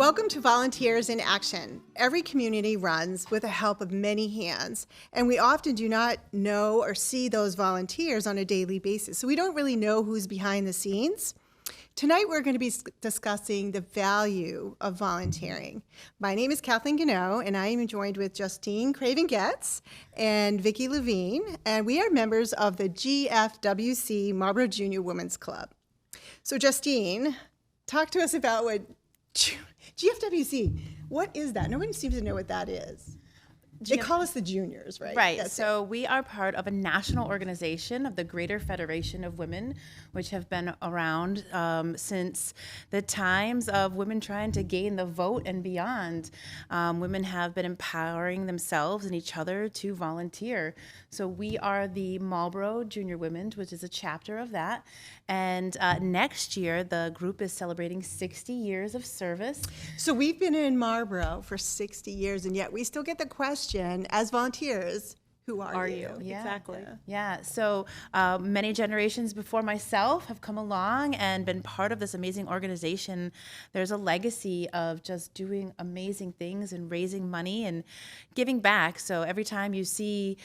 Welcome to Volunteers in Action. Every community runs with the help of many hands, and we often do not know or see those volunteers on a daily basis, so we don't really know who's behind the scenes. Tonight we're going to be discussing the value of volunteering. My name is Kathleen, and I am joined with Justine Craven-Getz and Vikky Levine, and we are members of the GFWC Marborough Junior Women's Club. So Justine, talk to us about what GFWC, what is that? No one seems to know what that is. They call us the juniors, right? Right. That's so we are part of a national organization of the Greater Federation of Women, which have been around since the times of women trying to gain the vote and beyond. Women have been empowering themselves and each other to volunteer. So we are the Marlborough Junior Women, which is a chapter of that. And next year, the group is celebrating 60 years of service. So we've been in Marborough for 60 years, and yet we still get the question, as volunteers, who are you? Yeah, exactly. Yeah. So many generations before myself have come along and been part of this amazing organization. There's a legacy of just doing amazing things and raising money and giving back. So every time you see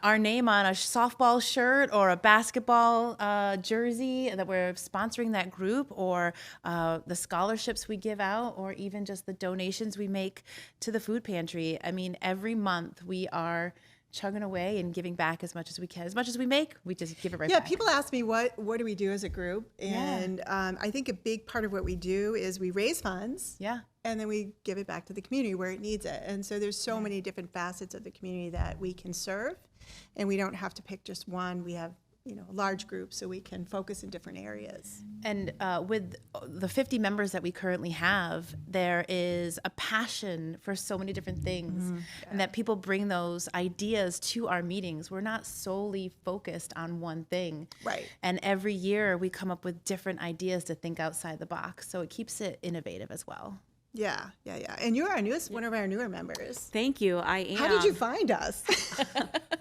our name on a softball shirt or a basketball jersey that we're sponsoring that group, or the scholarships we give out, or even just the donations we make to the food pantry. I mean, every month we are chugging away and giving back as much as we can. As much as we make, we just give it right back. Yeah, people ask me, what do we do as a group? And I think a big part of what we do is we raise funds. Yeah. And then we give it back to the community where it needs it. And so there's so many different facets of the community that we can serve. And we don't have to pick just one. We have, a large group, so we can focus in different areas. And with the 50 members that we currently have, there is a passion for so many different things, and that people bring those ideas to our meetings. We're not solely focused on one thing. Right. And every year we come up with different ideas to think outside the box, so it keeps it innovative as well. Yeah. And you're one of our newer members. Thank you. I am. How did you find us?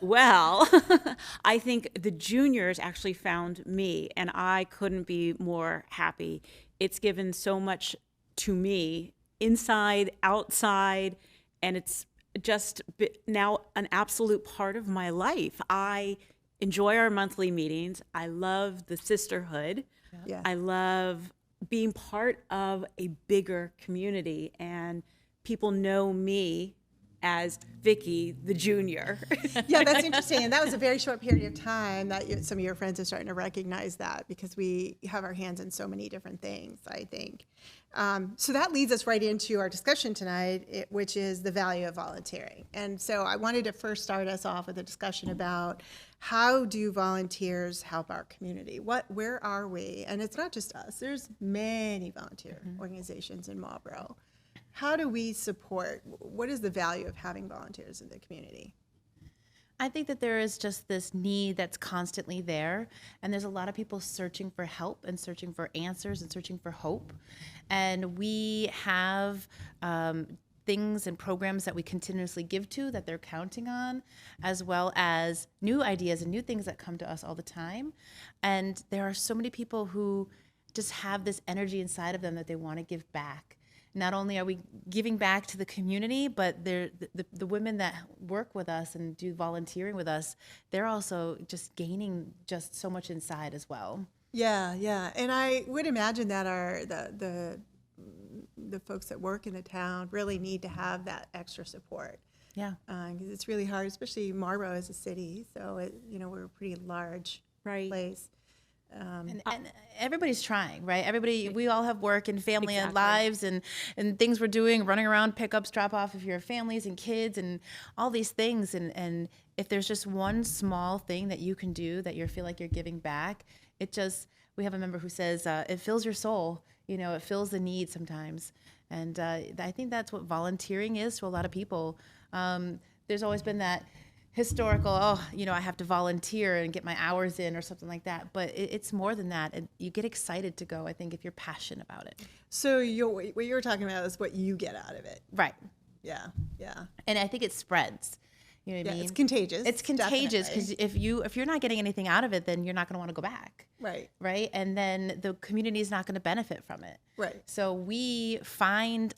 Well, I think the juniors actually found me, and I couldn't be more happy. It's given so much to me, inside, outside, and it's just now an absolute part of my life. I enjoy our monthly meetings. I love the sisterhood. Yeah. I love being part of a bigger community, and people know me as Vikky, the junior. Yeah, that's interesting. And that was a very short period of time that some of your friends are starting to recognize that, because we have our hands in so many different things, I think. So that leads us right into our discussion tonight, which is the value of volunteering. And so I wanted to first start us off with a discussion about how do volunteers help our community? Where are we? And it's not just us. There's many volunteer organizations in Marlborough. How do we support? What is the value of having volunteers in the community? I think that there is just this need that's constantly there, and there's a lot of people searching for help and searching for answers and searching for hope. And we have things and programs that we continuously give to that they're counting on, as well as new ideas and new things that come to us all the time. And there are so many people who just have this energy inside of them that they want to give back. Not only are we giving back to the community, but the women that work with us and do volunteering with us, they're also just gaining just so much inside as well. Yeah. And I would imagine that the folks that work in the town really need to have that extra support. Yeah. Because it's really hard, especially Marborough as a city. So, we're a pretty large place. And everybody's trying, right? We all have work and family and lives and things we're doing, running around, pickups, drop off if you're families and kids and all these things. And if there's just one small thing that you can do that you feel like you're giving back, we have a member who says, it fills your soul, it fills the need sometimes. And I think that's what volunteering is to a lot of people. There's always been that historical, I have to volunteer and get my hours in or something like that. But it's more than that. You get excited to go, I think, if you're passionate about it. So what you're talking about is what you get out of it. Right. Yeah. And I think it spreads. You know what I mean? It's contagious. It's contagious definitely. because if you're not getting anything out of it, then you're not going to want to go back. Right. Right. And then the community is not going to benefit from it. Right. So we find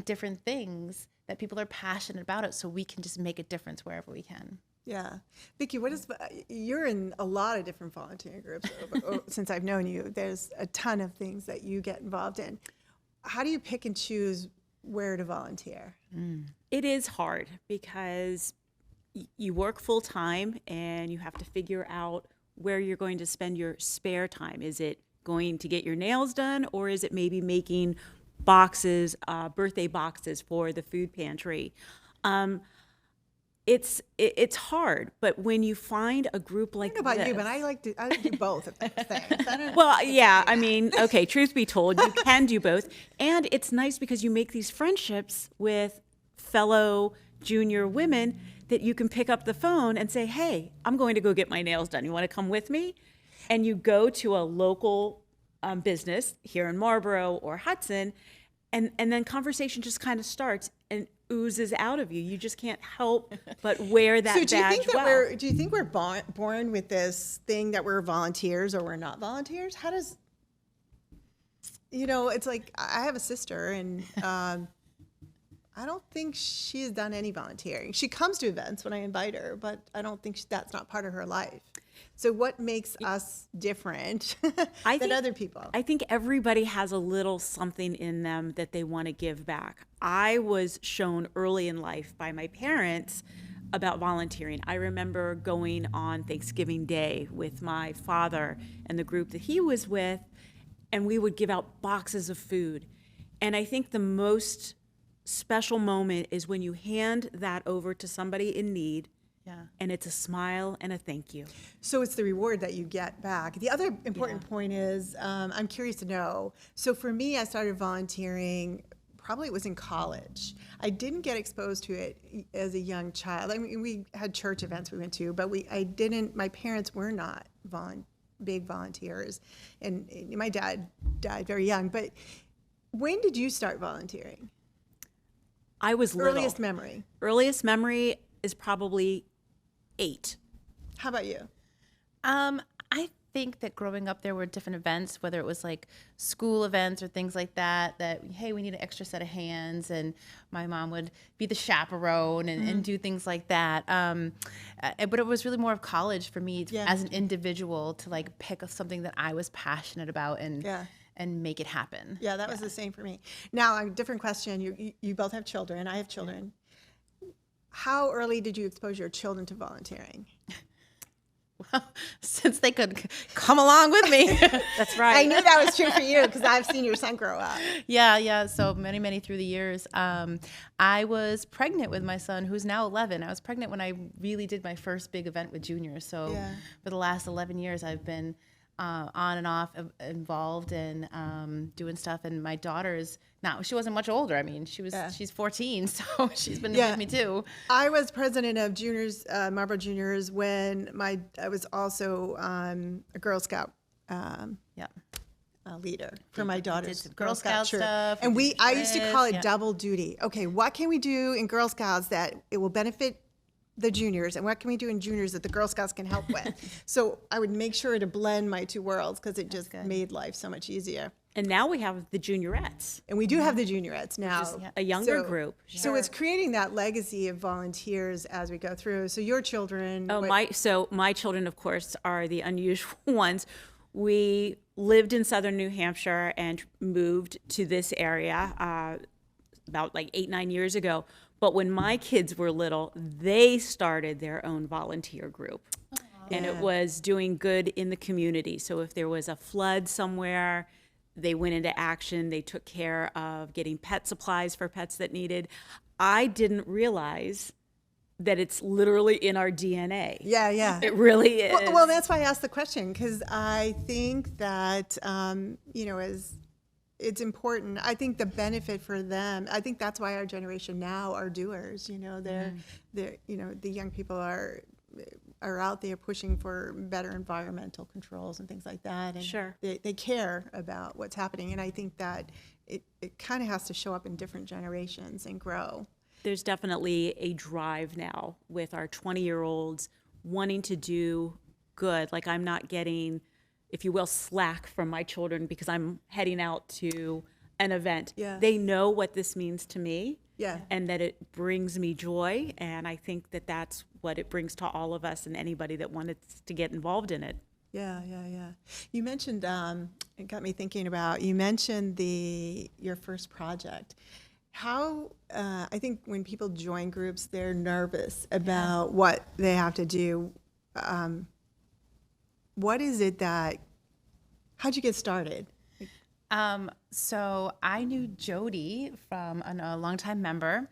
different things that people are passionate about it, so we can just make a difference wherever we can. Yeah. Vikky, you're in a lot of different volunteering groups since I've known you. There's a ton of things that you get involved in. How do you pick and choose where to volunteer? It is hard because you work full time and you have to figure out where you're going to spend your spare time. Is it going to get your nails done, or is it maybe making boxes, birthday boxes for the food pantry? It's hard, but when you find a group like I don't know about this, you, but I like to do both of those things. I don't well, yeah, I mean, okay, truth be told, you can do both. And it's nice because you make these friendships with fellow junior women that you can pick up the phone and say, hey, I'm going to go get my nails done. You want to come with me? And you go to a local business here in Marlborough or Hudson, and then conversation just kind of starts and oozes out of you. You just can't help but wear that So do you badge think that well. do you think we're born with this thing that we're volunteers or we're not volunteers? How does, it's like I have a sister and I don't think she's done any volunteering. She comes to events when I invite her, but I don't think that's not part of her life. So what makes us different than other people? I think everybody has a little something in them that they want to give back. I was shown early in life by my parents about volunteering. I remember going on Thanksgiving Day with my father and the group that he was with, and we would give out boxes of food. And I think the most special moment is when you hand that over to somebody in need. Yeah. And it's a smile and a thank you. So it's the reward that you get back. The other important point is, I'm curious to know, so for me, I started volunteering, probably it was in college. I didn't get exposed to it as a young child. I mean, we had church events we went to, but my parents were not big volunteers. And my dad died very young. But when did you start volunteering? I was little. Earliest memory. Earliest memory is probably 8. How about you? I think that growing up there were different events, whether it was like school events or things like that, hey, we need an extra set of hands, and my mom would be the chaperone and do things like that. But it was really more of college for me as an individual to like pick up something that I was passionate about and make it happen. Yeah, that was the same for me. Now, a different question. You both have children. I have children. How early did you expose your children to volunteering? Well, since they could come along with me. That's right. I knew that was true for you because I've seen your son grow up. Yeah. So many through the years. I was pregnant with my son, who's now 11. I was pregnant when I really did my first big event with juniors. So for the last 11 years, I've been on and off involved in doing stuff. And my daughter's she wasn't much older. I mean, she's 14, so she's been with me too. I was president of juniors, Marlborough Juniors, when I was also a Girl Scout leader for my daughter's Girl Scout troop. stuff. And I used to call it Yeah. double duty. Okay, what can we do in Girl Scouts that it will benefit the juniors, and what can we do in juniors that the Girl Scouts can help with? So I would make sure to blend my two worlds because it just made life so much easier. And now we have the juniorettes. And we do have the juniorettes now. A younger group. So it's creating that legacy of volunteers as we go through. So your children. My children, of course, are the unusual ones. We lived in southern New Hampshire and moved to this area about like 8-9 years ago. But when my kids were little, they started their own volunteer group. And it was doing good in the community. So if there was a flood somewhere, they went into action. They took care of getting pet supplies for pets that needed. I didn't realize that it's literally in our DNA. Yeah. It really is. Well, that's why I asked the question, because I think that, as it's important. I think the benefit for them, I think that's why our generation now are doers. They're the young people are out there pushing for better environmental controls and things like that. And they care about what's happening. And I think that it kind of has to show up in different generations and grow. There's definitely a drive now with our 20-year-olds wanting to do good. Like, I'm not getting, if you will, slack from my children because I'm heading out to an event. Yeah. They know what this means to me. Yeah. And that it brings me joy. And I think that that's what it brings to all of us and anybody that wanted to get involved in it. Yeah. You mentioned, it got me thinking about, you mentioned your first project. How, I think when people join groups, they're nervous about what they have to do. What is it how'd you get started? So I knew Jody from a longtime member.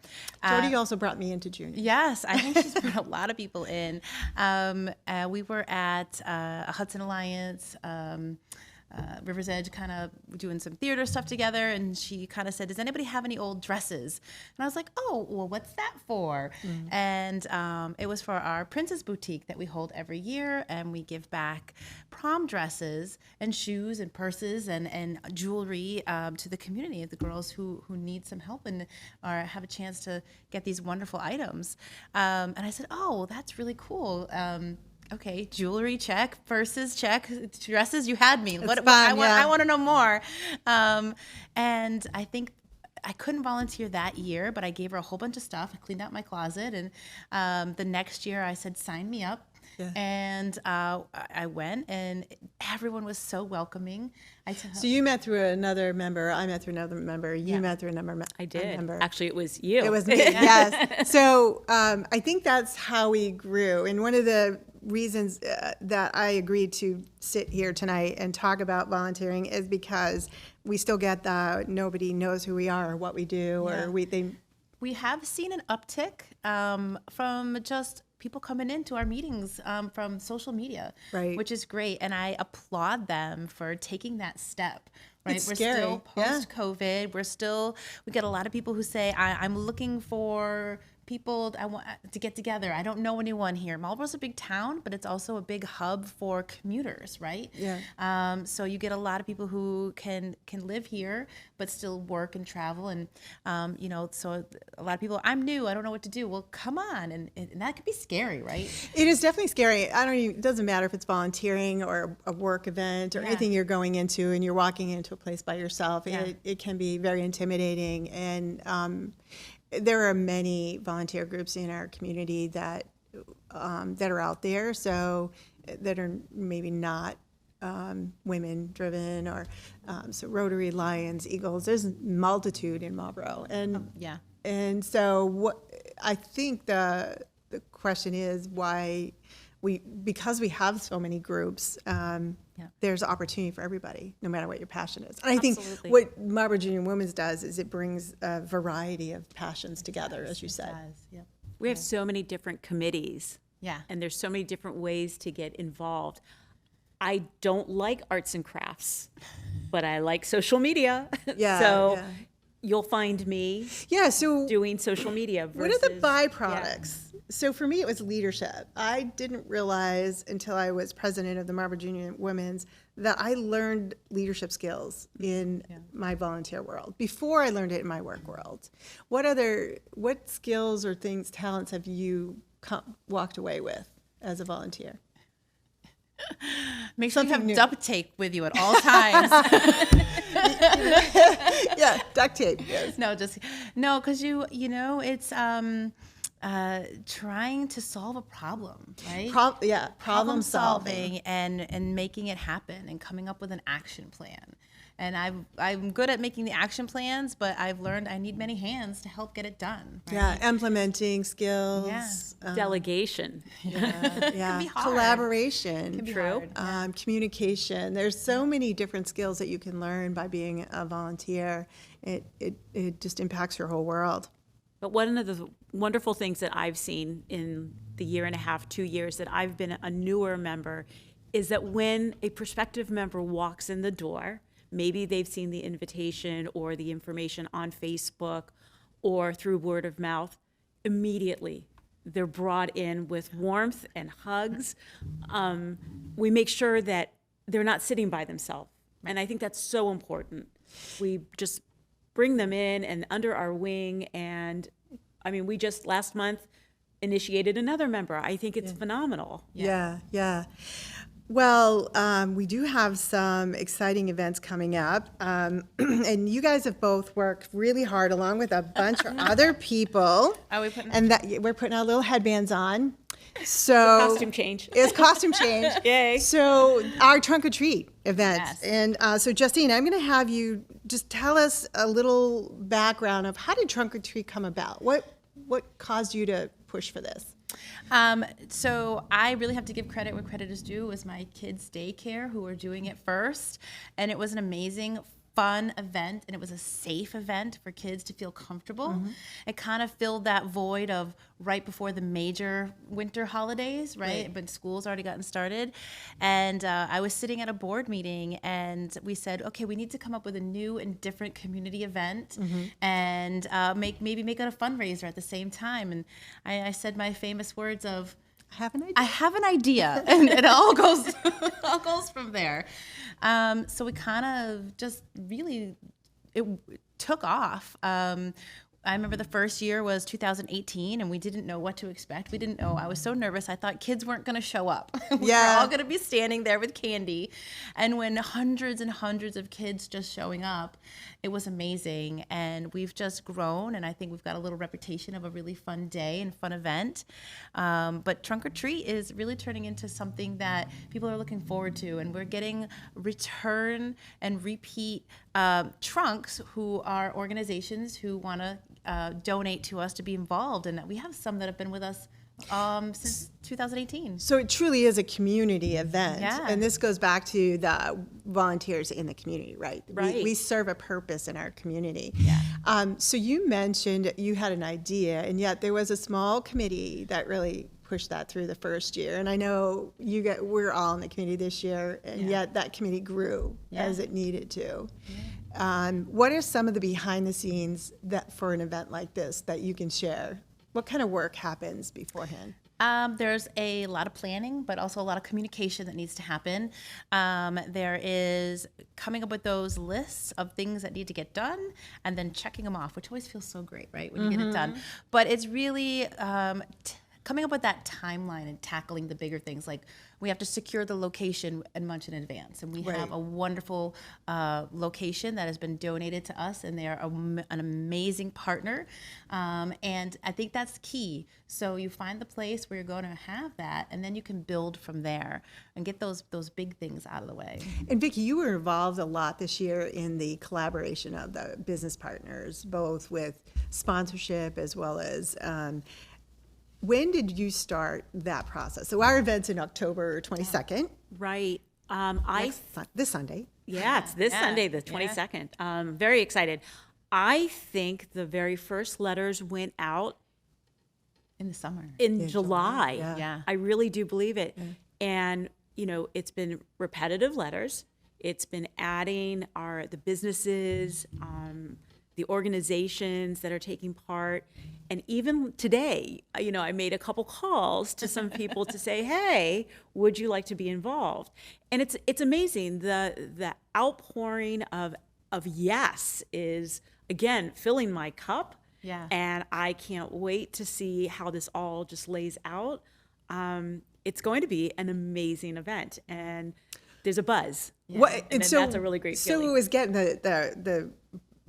Jody also brought me into junior. Yes, I think she's brought a lot of people in. We were at Hudson Alliance, River's Edge, kind of doing some theater stuff together, and she kind of said, does anybody have any old dresses? And I was like, oh, well, what's that for? And it was for our Princess Boutique that we hold every year, and we give back prom dresses and shoes and purses and jewelry to the community, the girls who need some help and have a chance to get these wonderful items. And I said, oh, that's really cool. Okay, jewelry check, purses check, dresses, you had me. I want to know more. And I think I couldn't volunteer that year, but I gave her a whole bunch of stuff. I cleaned out my closet, and the next year I said, sign me up. Yeah. And I went, and everyone was so welcoming. So you met through another member. I met through another member. You met through another member. I did. Actually, it was you. It was me. Yes. So I think that's how we grew. And one of the reasons that I agreed to sit here tonight and talk about volunteering is because we still get that nobody knows who we are or what we do, or we have seen an uptick from just people coming into our meetings from social media, right, which is great, and I applaud them for taking that step. Right, it's we're scary. Still post-COVID. We get a lot of people who say, I'm looking for people I want to get together. I don't know anyone here. Marlborough's a big town, but it's also a big hub for commuters, right? Yeah. So you get a lot of people who can live here but still work and travel, and so a lot of people, I'm new, I don't know what to do. Well, come on, and that could be scary, right? It is definitely scary. It doesn't matter if it's volunteering or a work event or anything you're going into, and you're walking into a place by yourself. It can be very intimidating, and there are many volunteer groups in our community that are out there, so that are maybe not women driven, or so Rotary, Lions, Eagles. There's a multitude in Marlborough, and so what I think the question is why because we have so many groups. There's opportunity for everybody, no matter what your passion is. And I think what Marlborough Junior Women's does is it brings a variety of passions together, as you said. We have so many different committees. Yeah. And there's so many different ways to get involved. I don't like arts and crafts, but I like social media. You'll find me doing social media. What are the byproducts? So for me, it was leadership. I didn't realize until I was president of the Marlborough Junior Women's that I learned leadership skills in my volunteer world before I learned it in my work world. What skills or talents have you walked away with as a volunteer? Make sure you have duct tape with you at all times. Yeah, duct tape. Yes. Because it's trying to solve a problem, right? Problem solving and making it happen and coming up with an action plan. And I'm good at making the action plans, but I've learned I need many hands to help get it done. Right? Yeah, implementing skills. Delegation. Can be hard. Collaboration. Can be hard. Communication. There's so many different skills that you can learn by being a volunteer. It just impacts your whole world. But one of the wonderful things that I've seen in the year and a half, 2 years that I've been a newer member is that when a prospective member walks in the door, maybe they've seen the invitation or the information on Facebook or through word of mouth, immediately they're brought in with warmth and hugs. We make sure that they're not sitting by themselves. And I think that's so important. We just bring them in and under our wing and I mean, we just last month initiated another member. I think it's phenomenal. Yeah. Well, we do have some exciting events coming up, and you guys have both worked really hard along with a bunch of other people. Are we putting? And that we're putting our little headbands on. So Costume change. It's costume change. Yay. So our trunk or treat event. Yes. And so Justine, I'm going to have you just tell us a little background of how did trunk or treat come about? What caused you to push for this? So I really have to give credit where credit is due. It was my kids' daycare who were doing it first, and it was an amazing, fun event, and it was a safe event for kids to feel comfortable. It kind of filled that void of right before the major winter holidays, right? But school's already gotten started, and I was sitting at a board meeting, and we said, okay, we need to come up with a new and different community event, and maybe make it a fundraiser at the same time. And I said my famous words of, I have an idea. I have an idea, and it all goes from there. So we kind of just really, it took off. I remember the first year was 2018, and we didn't know what to expect. We didn't know. I was so nervous. I thought kids weren't going to show up. We were all going to be standing there with candy. And when hundreds and hundreds of kids just showing up, it was amazing. And we've just grown, and I think we've got a little reputation of a really fun day and fun event. But Trunk or Treat is really turning into something that people are looking forward to, and we're getting return and repeat trunks who are organizations who want to donate to us to be involved, and we have some that have been with us since 2018. So it truly is a community event. Yeah. And this goes back to the volunteers in the community, right? Right. We serve a purpose in our community. Yeah. So you mentioned you had an idea, and yet there was a small committee that really pushed that through the first year. And I know we're all in the committee this year, and yet that committee grew as it needed to. What are some of the behind the scenes that for an event like this that you can share? What kind of work happens beforehand? There's a lot of planning, but also a lot of communication that needs to happen. There is coming up with those lists of things that need to get done and then checking them off, which always feels so great, right, when you get it done. But it's really coming up with that timeline and tackling the bigger things. Like we have to secure the location and months in advance. And we have a wonderful location that has been donated to us, and they are an amazing partner. And I think that's key. So you find the place where you're going to have that, and then you can build from there and get those big things out of the way. And Vikky, you were involved a lot this year in the collaboration of the business partners, both with sponsorship as well as when did you start that process? So our event's in October 22nd. Right. This Sunday. Yeah, it's this Sunday, the 22nd. Very excited. I think the very first letters went out In the summer. in July. Yeah. I really do believe it. And, it's been repetitive letters. It's been adding the businesses, the organizations that are taking part. And even today, I made a couple calls to some people to say, hey, would you like to be involved? And it's amazing. The outpouring of yes is, again, filling my cup. Yeah. And I can't wait to see how this all just lays out. It's going to be an amazing event, and there's a buzz. Yeah. And so that's a really great feeling. So it was getting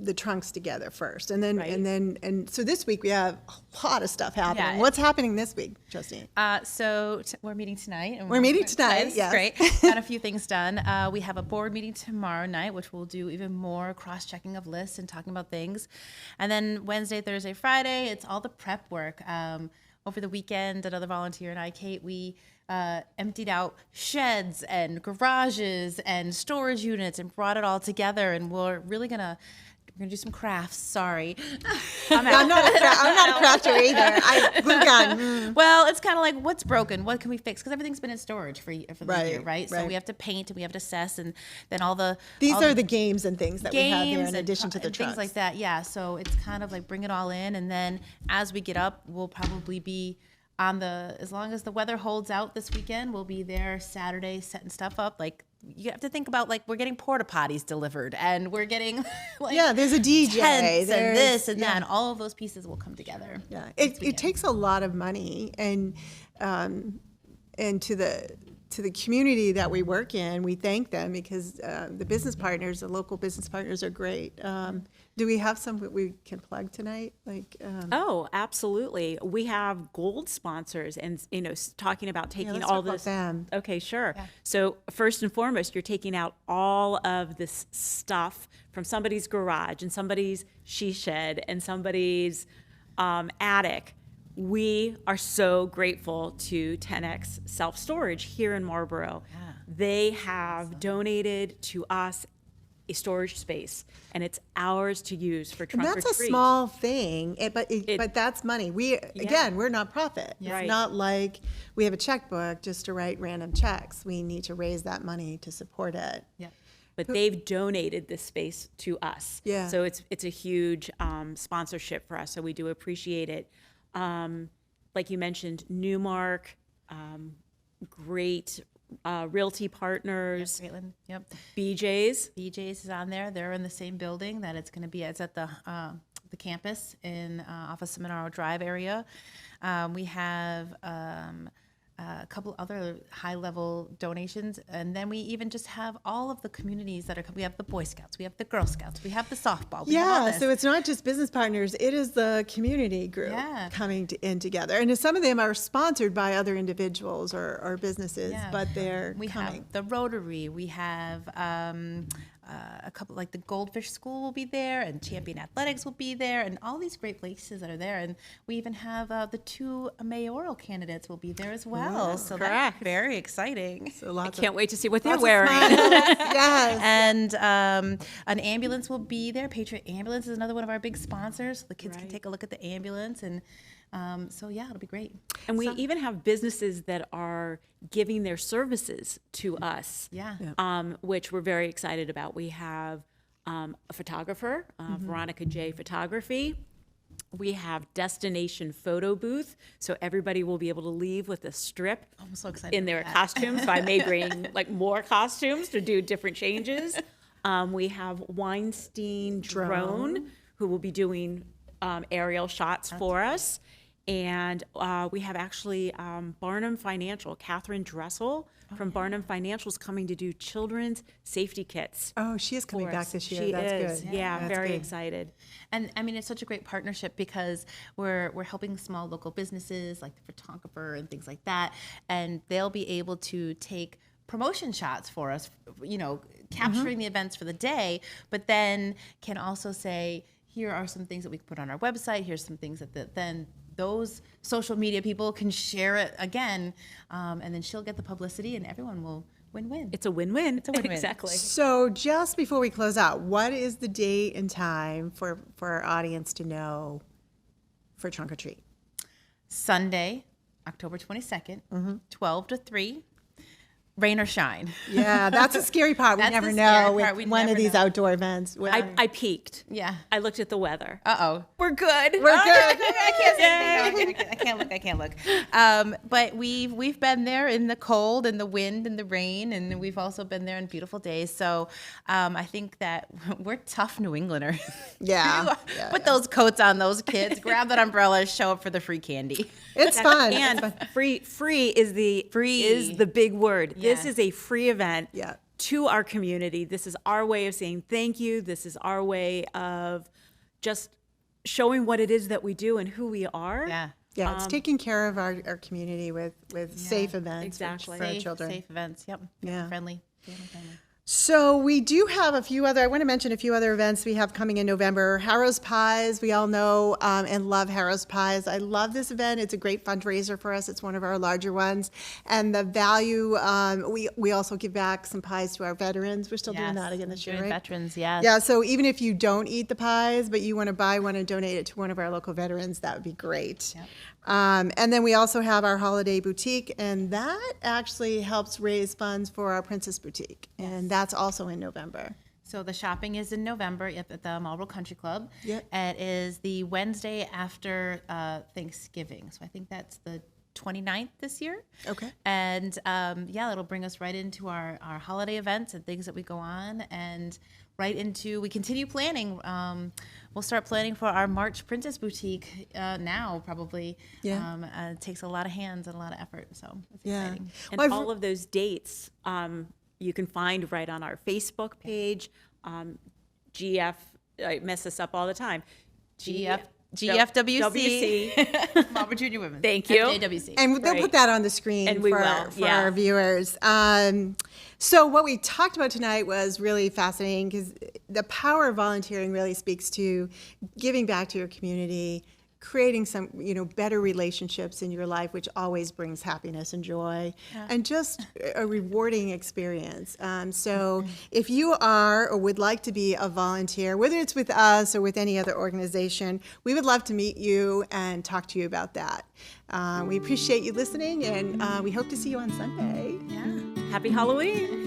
the trunks together first, and then so this week we have a lot of stuff happening. Yeah. What's happening this week, Justine? So we're meeting tonight. And We're meeting tonight, That's yes. great. Got a few things done. We have a board meeting tomorrow night, which will do even more cross-checking of lists and talking about things. And then Wednesday, Thursday, Friday, it's all the prep work. Over the weekend, another volunteer and I, Kate, we emptied out sheds and garages and storage units and brought it all together. And we're really gonna do some crafts. Sorry, I'm not a crafter either. Glue gun. Well, it's kind of like what's broken, what can we fix? Because everything's been in storage for the year, right? So right. we have to paint and we have to assess, and then These are the games and things that we have there in and addition to the and trunks. things like that. Yeah, so it's kind of like bring it all in, and then as we get up, we'll probably be as long as the weather holds out this weekend, we'll be there Saturday setting stuff up. Like, you have to think about, like, we're getting porta potties delivered, and we're getting like there's a DJ, tents there's and this and that, and all of those pieces will come together. Yeah, it takes a lot of money, and to the community that we work in, we thank them because the business partners, the local business partners, are great. Do we have some that we can plug tonight? Oh, absolutely. We have gold sponsors, and talking about taking let's all talk about this. them. Okay, sure. Yeah. So first and foremost, you're taking out all of this stuff from somebody's garage and somebody's she shed and somebody's attic. We are so grateful to 10X Self Storage here in Marlborough. Yeah. They have donated to us a storage space, and it's ours to use for trunk or treat. That's a small thing, but that's money. Again, we're nonprofit. Yeah. It's not like we have a checkbook just to write random checks. We need to raise that money to support it. Yeah. But they've donated this space to us. Yeah. So it's a huge sponsorship for us. So we do appreciate it. Like you mentioned, Newmark, great realty partners. Yep, Caitlin. Yep. BJ's is on there. They're in the same building that it's going to be. It's at the campus off of Seminole Drive area. We have a couple other high-level donations, and then we even just have all of the communities that are. We have the Boy Scouts, we have the Girl Scouts, we have the softball. So it's not just business partners; it is the community group coming in together, and some of them are sponsored by other individuals or businesses, but they're we coming. have the Rotary. We have a couple, like the Goldfish School will be there, and Champion Athletics will be there, and all these great places that are there. And we even have the 2 mayoral candidates will be there as well. So that's very exciting. So I can't wait to see what they're wearing. Yes. And an ambulance will be there. Patriot Ambulance is another one of our big sponsors. The kids can take a look at the ambulance, and it'll be great. And we even have businesses that are giving their services to us, which we're very excited about. We have a photographer, Veronica J. Photography. We have Destination Photo Booth, so everybody will be able to leave with a strip I'm so excited in their costumes. So I may bring more costumes to do different changes. We have Weinstein Drone, who will be doing aerial shots for us. And we have actually Barnum Financial, Catherine Dressel from Barnum Financial is coming to do children's safety kits. Oh, she is coming back this year. She That's is. good. Yeah, That's very good. excited. And I mean, it's such a great partnership because we're helping small local businesses like the photographer and things like that, and they'll be able to take promotion shots for us, capturing the events for the day, but then can also say, here are some things that we can put on our website. Here's some things that then those social media people can share it again, and then she'll get the publicity, and everyone will win-win. It's a win-win. It's a win-win. Exactly. So just before we close out, what is the date and time for our audience to know for Trunk or Treat? Sunday, October 22nd, 12 to 3. Rain or shine. Yeah, that's a scary part. We That's never the know scary with part. We one of never these know. outdoor events. I peeked. Yeah. I looked at the weather. Uh-oh. We're good. We're good. I can't say anything. No, I can't look. But we've been there in the cold and the wind and the rain, and we've also been there in beautiful days. So I think that we're tough New Englanders. Yeah. Put those coats on those kids, grab that umbrella, show up for the free candy. It's fun. And free is the big word. Yeah. This is a free event Yeah. to our community. This is our way of saying thank you. This is our way of just showing what it is that we do and who we are. Yeah, it's taking care of our community with safe events exactly. for our children. Safe events. Yep. Yeah. Family friendly. So we do have I want to mention a few other events we have coming in November. Harrow's Pies, we all know and love Harrow's Pies. I love this event. It's a great fundraiser for us. It's one of our larger ones. And the value, we also give back some pies to our veterans. We're still doing that again this year, Doing right? Veterans, yes. Yeah, so even if you don't eat the pies, but you want to buy one and donate it to one of our local veterans, that would be great. Yep. And then we also have our holiday boutique, and that actually helps raise funds for our Princess Boutique, and that's also in November. So the shopping is in November at the Marlborough Country Club. Yep. It is the Wednesday after Thanksgiving. So I think that's the 29th this year. Okay. And it'll bring us right into our holiday events and things that we go on, and right into, we continue planning. We'll start planning for our March Princess Boutique now, probably. Yeah. It takes a lot of hands and a lot of effort, so it's exciting. And Well, all of those dates you can find right on our Facebook page. GF, I mess this up all the time. GFWC, Marlborough Junior Women. Thank you. JWC. And they'll put that on the screen And we for will, our viewers. So what we talked about tonight was really fascinating, because the power of volunteering really speaks to giving back to your community, creating some, better relationships in your life, which always brings happiness and joy, and just a rewarding experience. So if you are or would like to be a volunteer, whether it's with us or with any other organization, we would love to meet you and talk to you about that. We appreciate you listening, and we hope to see you on Sunday. Yeah. Happy Halloween.